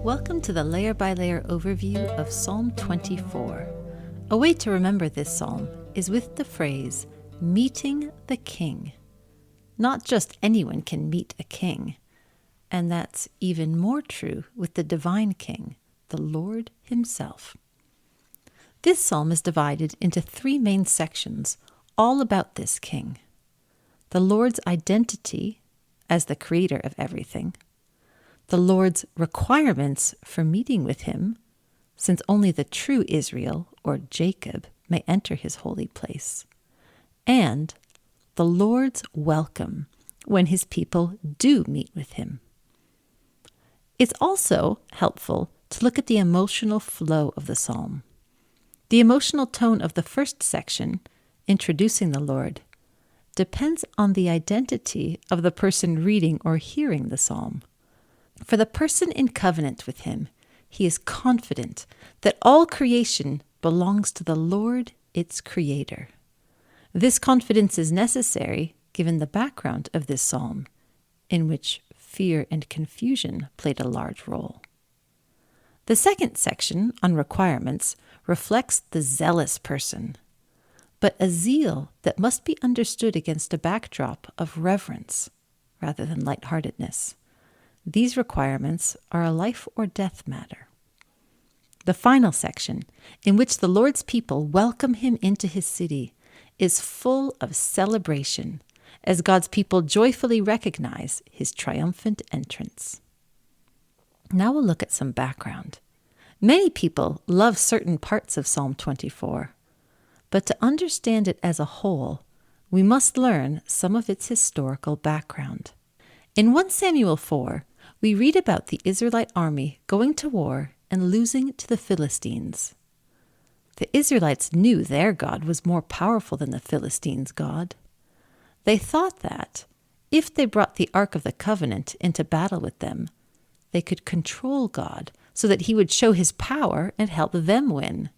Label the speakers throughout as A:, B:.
A: Welcome to the layer by layer overview of Psalm 24. A way to remember this psalm is with the phrase, meeting the king. Not just anyone can meet a king, and that's even more true with the divine king, the Lord himself. This psalm is divided into three main sections, all about this king. The Lord's identity as the creator of everything, the Lord's requirements for meeting with him, since only the true Israel, or Jacob, may enter his holy place, and the Lord's welcome when his people do meet with him. It's also helpful to look at the emotional flow of the psalm. The emotional tone of the first section, introducing the Lord, depends on the identity of the person reading or hearing the psalm. For the person in covenant with him, he is confident that all creation belongs to the Lord, its creator. This confidence is necessary given the background of this psalm, in which fear and confusion played a large role. The second section, on requirements, reflects the zealous person, but a zeal that must be understood against a backdrop of reverence rather than lightheartedness. These requirements are a life or death matter. The final section, in which the Lord's people welcome him into his city, is full of celebration as God's people joyfully recognize his triumphant entrance. Now we'll look at some background. Many people love certain parts of Psalm 24, but to understand it as a whole, we must learn some of its historical background. In 1 Samuel 4, we read about the Israelite army going to war and losing to the Philistines. The Israelites knew their God was more powerful than the Philistines' God. They thought that, if they brought the Ark of the Covenant into battle with them, they could control God so that he would show his power and help them win.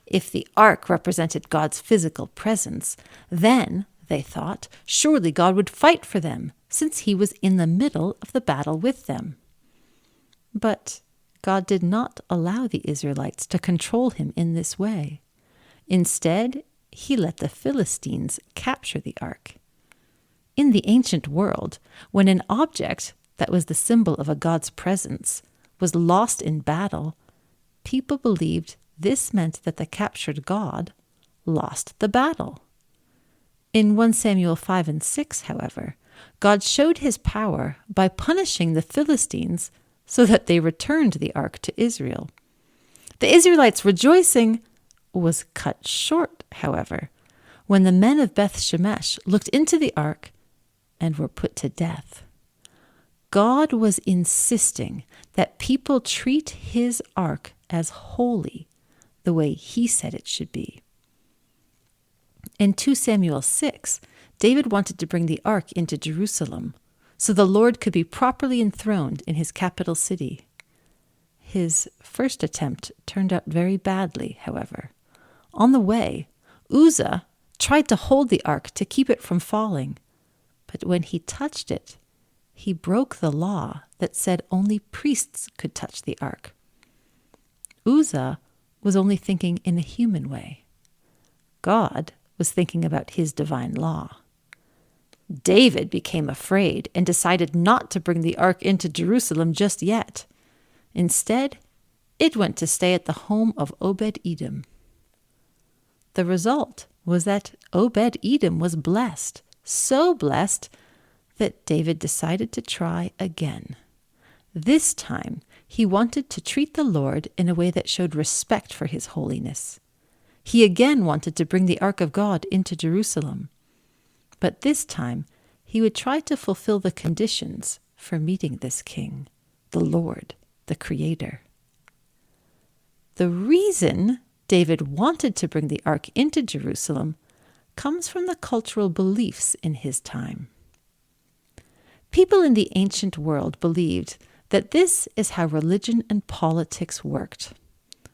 A: If the Ark represented God's physical presence, then, they thought, surely God would fight for them, since he was in the middle of the battle with them. But God did not allow the Israelites to control him in this way. Instead, he let the Philistines capture the ark. In the ancient world, when an object that was the symbol of a God's presence was lost in battle, people believed this meant that the captured God lost the battle. In 1 Samuel 5 and 6, however, God showed his power by punishing the Philistines so that they returned the ark to Israel. The Israelites' rejoicing was cut short, however, when the men of Beth Shemesh looked into the ark and were put to death. God was insisting that people treat his ark as holy, the way he said it should be. In 2 Samuel 6, David wanted to bring the ark into Jerusalem so the Lord could be properly enthroned in his capital city. His first attempt turned out very badly, however. On the way, Uzzah tried to hold the ark to keep it from falling, but when he touched it, he broke the law that said only priests could touch the ark. Uzzah was only thinking in a human way. God was thinking about his divine law. David became afraid and decided not to bring the ark into Jerusalem just yet. Instead, it went to stay at the home of Obed-Edom. The result was that Obed-Edom was blessed, so blessed that David decided to try again. This time, he wanted to treat the Lord in a way that showed respect for his holiness. He again wanted to bring the ark of God into Jerusalem. But this time, he would try to fulfill the conditions for meeting this king, the Lord, the Creator. The reason David wanted to bring the ark into Jerusalem comes from the cultural beliefs in his time. People in the ancient world believed that this is how religion and politics worked.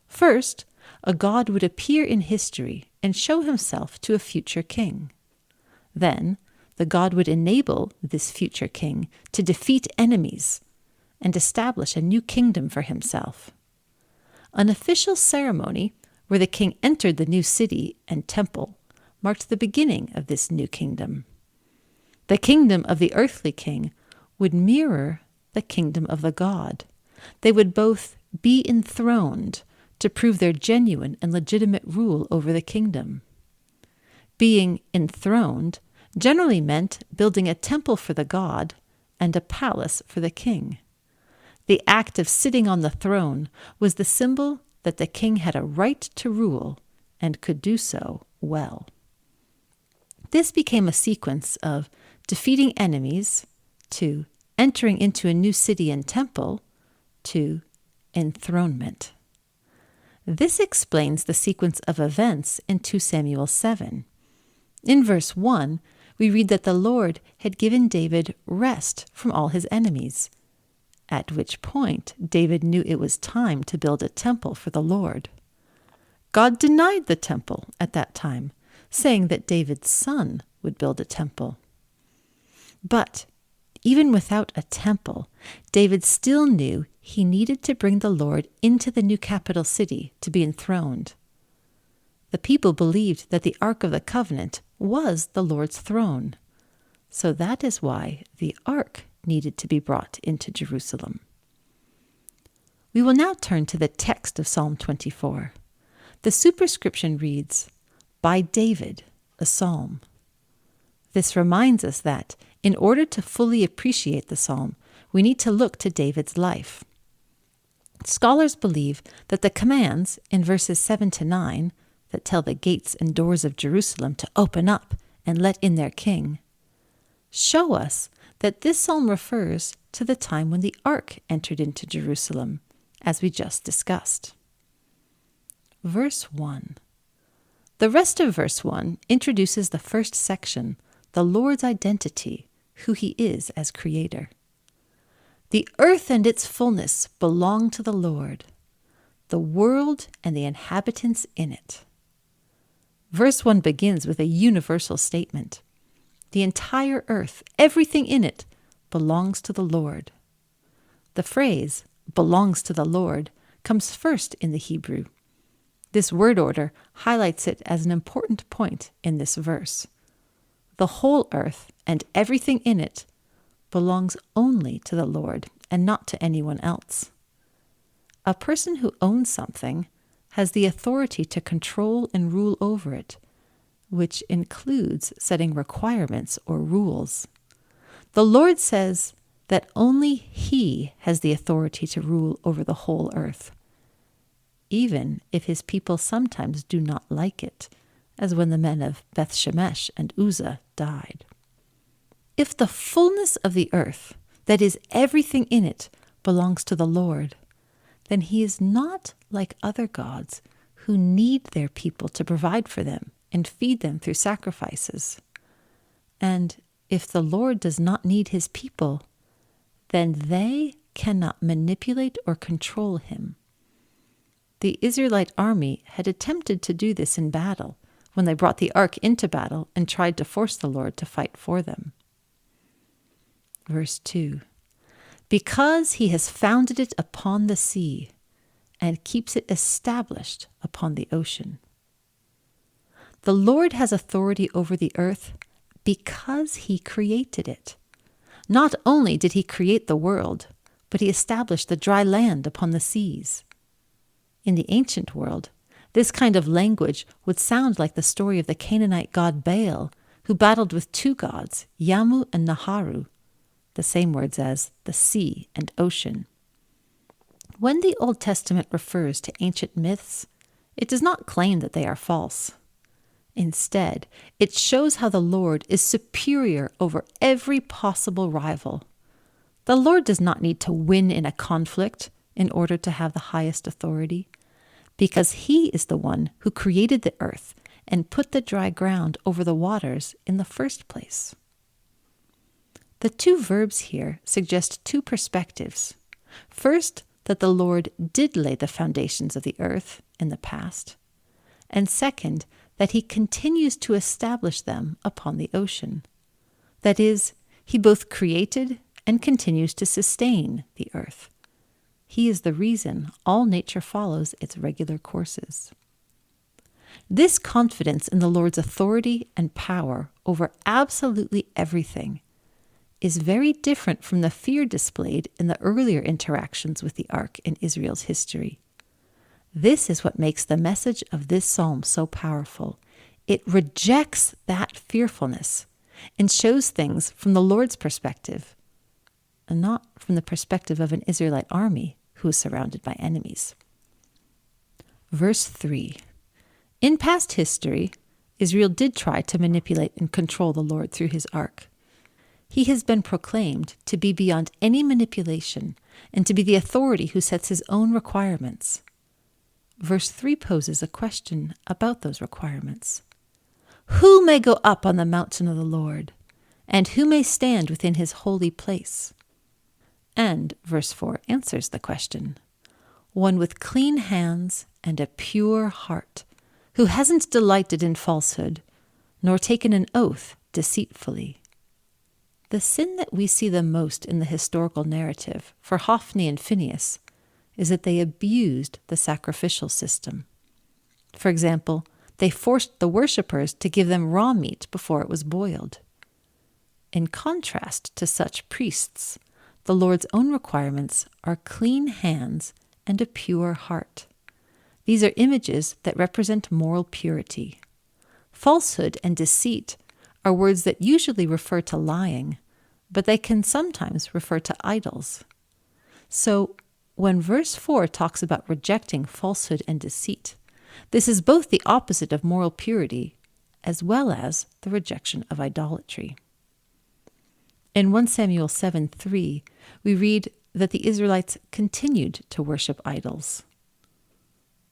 A: First, a god would appear in history and show himself to a future king. Then, the god would enable this future king to defeat enemies and establish a new kingdom for himself. An official ceremony where the king entered the new city and temple marked the beginning of this new kingdom. The kingdom of the earthly king would mirror the kingdom of the God. They would both be enthroned to prove their genuine and legitimate rule over the kingdom. Being enthroned generally meant building a temple for the God and a palace for the king. The act of sitting on the throne was the symbol that the king had a right to rule and could do so well. This became a sequence of defeating enemies, to entering into a new city and temple, to enthronement. This explains the sequence of events in 2 Samuel 7. In verse 1, we read that the Lord had given David rest from all his enemies, at which point David knew it was time to build a temple for the Lord. God denied the temple at that time, saying that David's son would build a temple. But even without a temple, David still knew he needed to bring the Lord into the new capital city to be enthroned. The people believed that the Ark of the Covenant was the Lord's throne. So that is why the Ark needed to be brought into Jerusalem. We will now turn to the text of Psalm 24. The superscription reads, "By David, a psalm." This reminds us that, in order to fully appreciate the psalm, we need to look to David's life. Scholars believe that the commands in verses 7 to 9 that tell the gates and doors of Jerusalem to open up and let in their king show us that this psalm refers to the time when the ark entered into Jerusalem, as we just discussed. Verse 1. The rest of verse 1 introduces the first section, the Lord's identity, who he is as creator. The earth and its fullness belong to the Lord, the world and the inhabitants in it. Verse 1 begins with a universal statement. The entire earth, everything in it, belongs to the Lord. The phrase, belongs to the Lord, comes first in the Hebrew. This word order highlights it as an important point in this verse. The whole earth and everything in it belongs only to the Lord and not to anyone else. A person who owns something has the authority to control and rule over it, which includes setting requirements or rules. The Lord says that only He has the authority to rule over the whole earth, even if His people sometimes do not like it, as when the men of Beth Shemesh and Uzzah died. If the fullness of the earth, that is, everything in it, belongs to the Lord, then He is not like other gods who need their people to provide for them and feed them through sacrifices. And if the Lord does not need His people, then they cannot manipulate or control Him. The Israelite army had attempted to do this in battle when they brought the ark into battle and tried to force the Lord to fight for them. Verse 2. Because He has founded it upon the sea and keeps it established upon the ocean. The Lord has authority over the earth because He created it. Not only did He create the world, but He established the dry land upon the seas. In the ancient world, this kind of language would sound like the story of the Canaanite god Baal, who battled with two gods, Yamu and Naharu, the same words as the sea and ocean. When the Old Testament refers to ancient myths, it does not claim that they are false. Instead, it shows how the Lord is superior over every possible rival. The Lord does not need to win in a conflict in order to have the highest authority, because He is the one who created the earth and put the dry ground over the waters in the first place. The two verbs here suggest two perspectives. First, that the Lord did lay the foundations of the earth in the past, and second, that He continues to establish them upon the ocean. That is, He both created and continues to sustain the earth. He is the reason all nature follows its regular courses. This confidence in the Lord's authority and power over absolutely everything is very different from the fear displayed in the earlier interactions with the ark in Israel's history. This is what makes the message of this psalm so powerful. It rejects that fearfulness and shows things from the Lord's perspective, and not from the perspective of an Israelite army who is surrounded by enemies. Verse 3. In past history, Israel did try to manipulate and control the Lord through his ark. He has been proclaimed to be beyond any manipulation and to be the authority who sets his own requirements. Verse 3 poses a question about those requirements. Who may go up on the mountain of the Lord, and who may stand within his holy place? And verse 4 answers the question. One with clean hands and a pure heart, who hasn't delighted in falsehood, nor taken an oath deceitfully. The sin that we see the most in the historical narrative for Hophni and Phinehas is that they abused the sacrificial system. For example, they forced the worshippers to give them raw meat before it was boiled. In contrast to such priests, the Lord's own requirements are clean hands and a pure heart. These are images that represent moral purity. Falsehood and deceit are words that usually refer to lying, but they can sometimes refer to idols. So, when verse 4 talks about rejecting falsehood and deceit, this is both the opposite of moral purity as well as the rejection of idolatry. In 1 Samuel 7:3, we read that the Israelites continued to worship idols.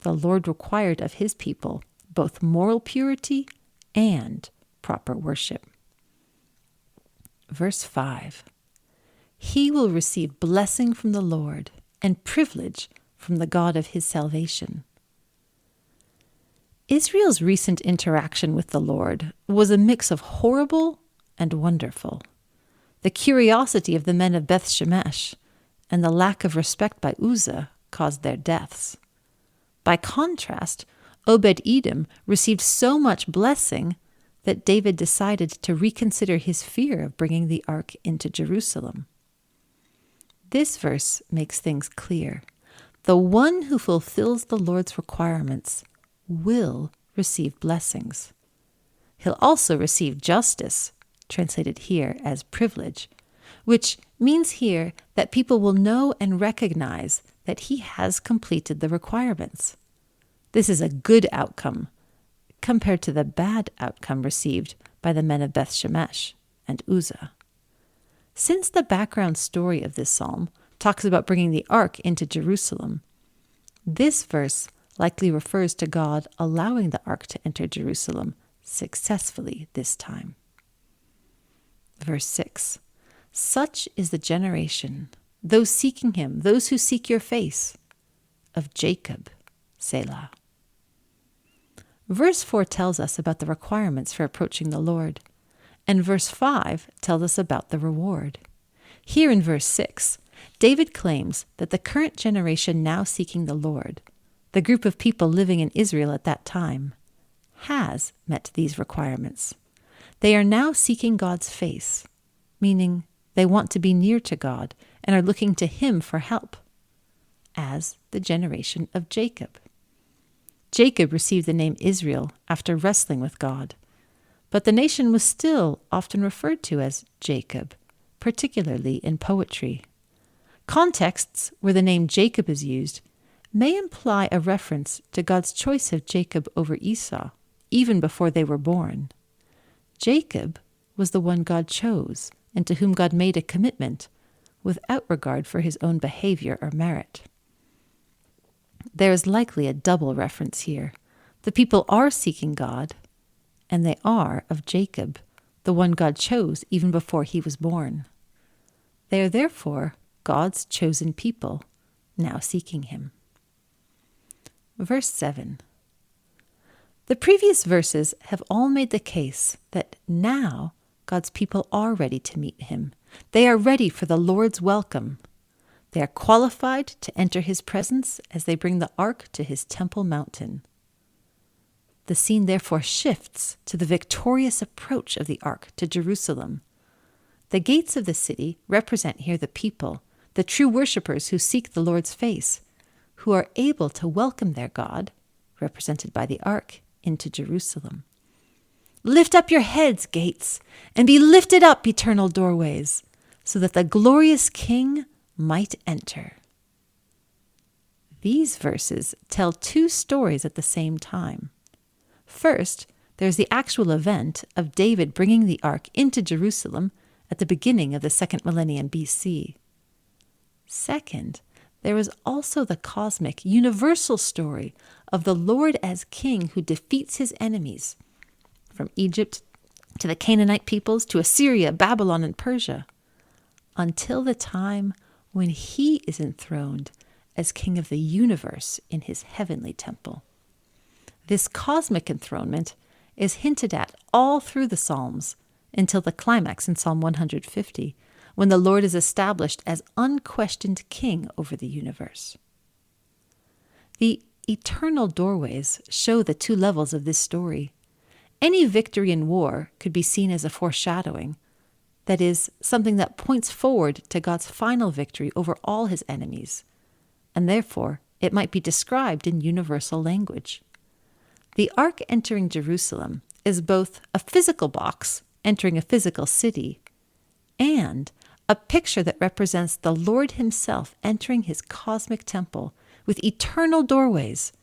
A: The Lord required of his people both moral purity and proper worship. Verse 5, he will receive blessing from the Lord and privilege from the God of his salvation. Israel's recent interaction with the Lord was a mix of horrible and wonderful. The curiosity of the men of Beth Shemesh and the lack of respect by Uzzah caused their deaths. By contrast, Obed-Edom received so much blessing that David decided to reconsider his fear of bringing the ark into Jerusalem. This verse makes things clear. The one who fulfills the Lord's requirements will receive blessings. He'll also receive justice, translated here as privilege, which means here that people will know and recognize that he has completed the requirements. This is a good outcome compared to the bad outcome received by the men of Beth Shemesh and Uzzah. Since the background story of this psalm talks about bringing the ark into Jerusalem, this verse likely refers to God allowing the ark to enter Jerusalem successfully this time. Verse 6, such is the generation, those seeking him, those who seek your face, of Jacob, Selah. Verse 4 tells us about the requirements for approaching the Lord, and verse 5 tells us about the reward. Here in verse 6, David claims that the current generation now seeking the Lord, the group of people living in Israel at that time, has met these requirements. They are now seeking God's face, meaning they want to be near to God and are looking to him for help, as the generation of Jacob. Jacob received the name Israel after wrestling with God, but the nation was still often referred to as Jacob, particularly in poetry. Contexts where the name Jacob is used may imply a reference to God's choice of Jacob over Esau, even before they were born. Jacob was the one God chose and to whom God made a commitment without regard for his own behavior or merit. There is likely a double reference here. The people are seeking God, and they are of Jacob, the one God chose even before he was born. They are therefore God's chosen people, now seeking him. Verse 7. The previous verses have all made the case that now God's people are ready to meet him They are ready for the Lord's welcome. They are qualified to enter his presence as they bring the ark to his temple mountain. The scene therefore shifts to the victorious approach of the ark to Jerusalem. The gates of the city represent here the people, the true worshippers who seek the Lord's face, who are able to welcome their God, represented by the ark, into Jerusalem. Lift up your heads, gates, and be lifted up, eternal doorways, so that the glorious King might enter. These verses tell two stories at the same time. First, there's the actual event of David bringing the ark into Jerusalem at the beginning of the second millennium BC. Second, there is also the cosmic, universal story of the Lord as King who defeats his enemies, from Egypt to the Canaanite peoples to Assyria, Babylon, and Persia, until the time when he is enthroned as King of the universe in his heavenly temple. This cosmic enthronement is hinted at all through the Psalms until the climax in Psalm 150, when the Lord is established as unquestioned King over the universe. The eternal doorways show the two levels of this story. Any victory in war could be seen as a foreshadowing, that is, something that points forward to God's final victory over all his enemies, and therefore it might be described in universal language. The ark entering Jerusalem is both a physical box entering a physical city and a picture that represents the Lord himself entering his cosmic temple with eternal doorways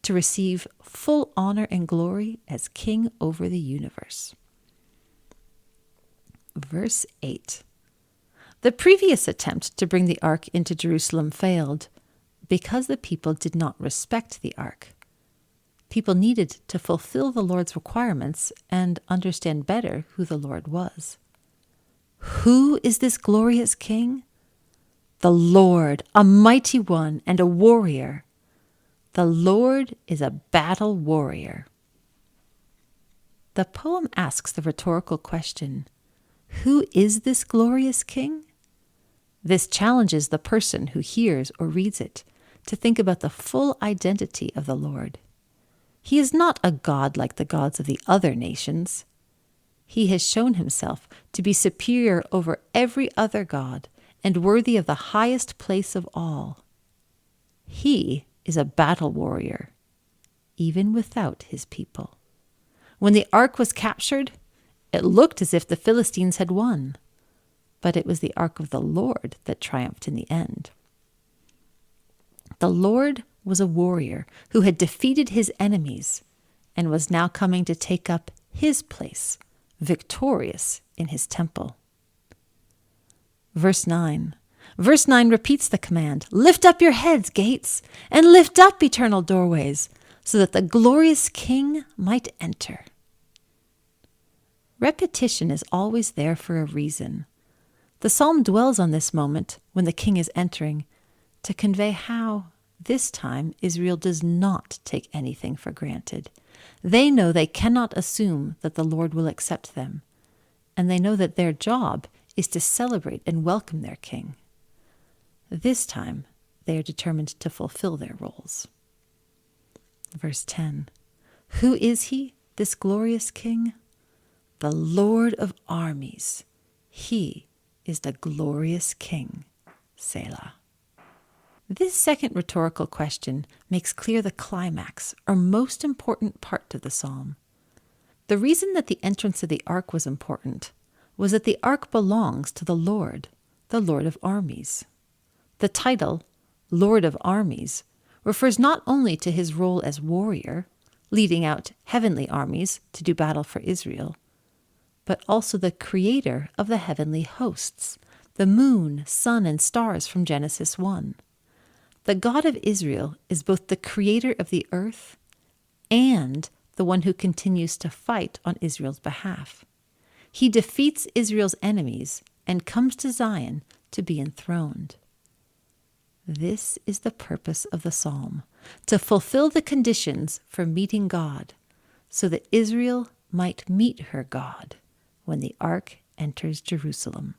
A: to receive full honor and glory as King over the universe. Verse 8. The previous attempt to bring the ark into Jerusalem failed because the people did not respect the ark. People needed to fulfill the Lord's requirements and understand better who the Lord was. Who is this glorious King? The Lord, a mighty one and a warrior. The Lord is a battle warrior. The poem asks the rhetorical question, who is this glorious King? This challenges the person who hears or reads it to think about the full identity of the Lord. He is not a god like the gods of the other nations. He has shown himself to be superior over every other god and worthy of the highest place of all. He is a battle warrior, even without his people. When the ark was captured, it looked as if the Philistines had won, but it was the ark of the Lord that triumphed in the end. The Lord was a warrior who had defeated his enemies and was now coming to take up his place, victorious in his temple. Verse 9. Verse 9 repeats the command, lift up your heads, gates, and lift up eternal doorways, so that the glorious King might enter. Repetition is always there for a reason. The psalm dwells on this moment when the King is entering to convey how, this time, Israel does not take anything for granted. They know they cannot assume that the Lord will accept them, and they know that their job is to celebrate and welcome their King. This time, they are determined to fulfill their roles. Verse 10. Who is he, this glorious King? The Lord of armies. He is the glorious King. Selah. This second rhetorical question makes clear the climax, or most important part of the psalm. The reason that the entrance of the ark was important was that the ark belongs to the Lord of armies. The title, Lord of Armies, refers not only to his role as warrior, leading out heavenly armies to do battle for Israel, but also the creator of the heavenly hosts, the moon, sun, and stars from Genesis 1. The God of Israel is both the creator of the earth and the one who continues to fight on Israel's behalf. He defeats Israel's enemies and comes to Zion to be enthroned. This is the purpose of the psalm, to fulfill the conditions for meeting God, so that Israel might meet her God when the ark enters Jerusalem.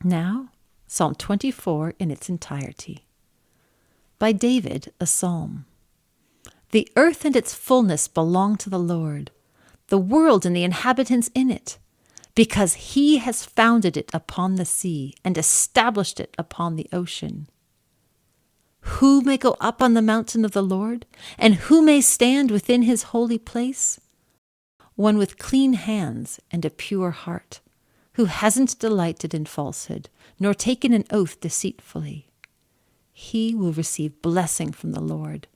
A: Now, Psalm 24 in its entirety. By David, a psalm. The earth and its fullness belong to the Lord, the world and the inhabitants in it, because he has founded it upon the sea and established it upon the ocean. Who may go up on the mountain of the Lord, and who may stand within his holy place? One with clean hands and a pure heart, who hasn't delighted in falsehood, nor taken an oath deceitfully. He will receive blessing from the Lord,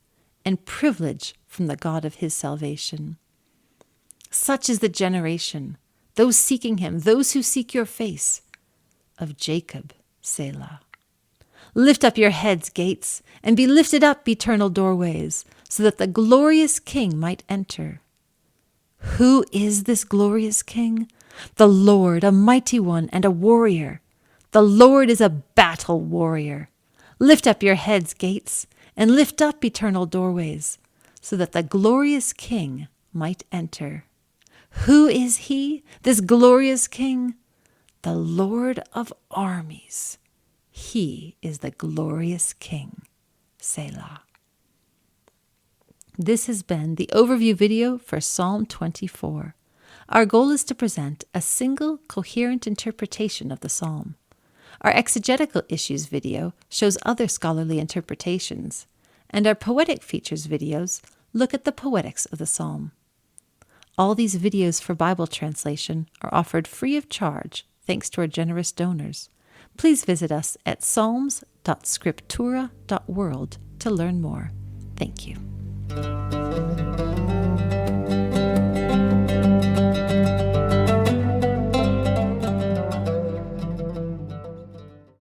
A: and privilege from the God of his salvation. Such is the generation, those seeking him, those who seek your face, of Jacob, Selah. Lift up your heads, gates, and be lifted up, eternal doorways, so that the glorious King might enter. Who is this glorious King? The Lord, a mighty one and a warrior. The Lord is a battle warrior. Lift up your heads, gates, and lift up, eternal doorways, so that the glorious King might enter. Who is he, this glorious King? The Lord of armies. He is the glorious King. Selah. This has been the overview video for Psalm 24. Our goal is to present a single, coherent interpretation of the psalm. Our exegetical issues video shows other scholarly interpretations, and our poetic features videos look at the poetics of the psalm. All these videos for Bible translation are offered free of charge thanks to our generous donors. Please visit us at psalms.scriptura.world to learn more. Thank you.